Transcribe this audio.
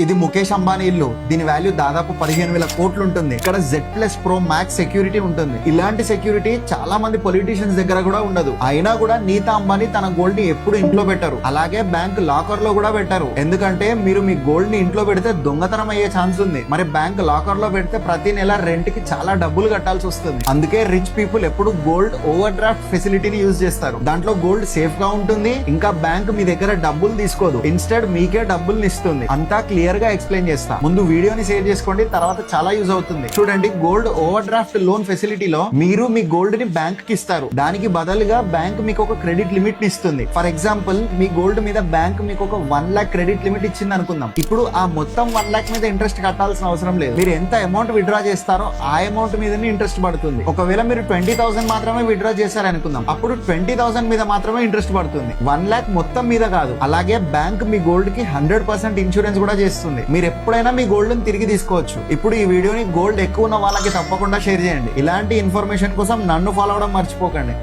ఇది ముఖేష్ అంబానీ ఇల్లు. దీని వాల్యూ దాదాపు 15,000 కోట్లు ఉంటుంది. ఇక్కడ Z+ Pro Max సెక్యూరిటీ ఉంటుంది. ఇలాంటి సెక్యూరిటీ చాలా మంది పొలిటీషియన్స్ దగ్గర కూడా ఉండదు. అయినా కూడా నీతా అంబానీ తన గోల్డ్ ని ఎప్పుడు ఇంట్లో పెట్టరు. అలాగే బ్యాంక్ లాకర్ లో కూడా పెట్టారు. ఎందుకంటే మీరు మీ గోల్డ్ ని ఇంట్లో పెడితే దొంగతనం అయ్యే ఛాన్స్ ఉంది. మరి బ్యాంక్ లాకర్ లో పెడితే ప్రతి నెల రెంట్ కి చాలా డబ్బులు కట్టాల్సి వస్తుంది. అందుకే రిచ్ పీపుల్ ఎప్పుడు గోల్డ్ ఓవర్ డ్రాఫ్ట్ ఫెసిలిటీని యూజ్ చేస్తారు. దాంట్లో గోల్డ్ సేఫ్ గా ఉంటుంది. ఇంకా బ్యాంక్ మీ దగ్గర డబ్బులు తీసుకోదు, ఇన్స్టెడ్ మీకే డబ్బులు ఇస్తుంది. అంతా క్లియర్ గా ఎక్స్ప్లెయిన్ చేస్తా. ముందు వీడియోని షేర్ చేసుకోండి, తర్వాత చాలా యూజ్ అవుతుంది. చూడండి, గోల్డ్ ఓవర్ డ్రాఫ్ట్ లోన్ ఫెసిలిటీలో మీరు మీ గోల్డ్ ని బ్యాంక్ కి ఇస్తారు. దానికి బదులుగా బ్యాంక్ మీకు ఒక క్రెడిట్ లిమిట్ ని ఇస్తుంది. ఫర్ ఎగ్జాంపుల్, మీ గోల్డ్ మీద బ్యాంక్ మీకు ఒక 1 lakh క్రెడిట్ లిమిట్ ఇచ్చింది అనుకుందాం. ఇప్పుడు ఆ మొత్తం 1 lakh మీద ఇంట్రెస్ట్ కట్టాల్సిన అవసరం లేదు. మీరు ఎంత అమౌంట్ విత్డ్రా చేస్తారో ఆ అమౌంట్ మీదనే ఇంట్రెస్ట్ పడుతుంది. ఒకవేళ మీరు 20,000 మాత్రమే విత్డ్రా చేశారనుకుందాం, అప్పుడు 20,000 మీద మాత్రమే ఇంట్రెస్ట్ పడుతుంది. 1 lakh మొత్తం మీద కాదు. అలాగే బ్యాంక్ మీ గోల్డ్ కి 100% ఇన్సూరెన్స్ కూడా చేస్తుంది. మీరు ఎప్పుడైనా మీ గోల్డ్ ని తిరిగి తీసుకోవచ్చు. ఇప్పుడు ఈ వీడియోని గోల్డ్ ఎక్కువ ఉన్న వాళ్ళకి తప్పకుండా షేర్ చేయండి. ఇలాంటి ఇన్ఫర్మేషన్ కోసం నన్ను ఫాలో అవడం మర్చిపోకండి.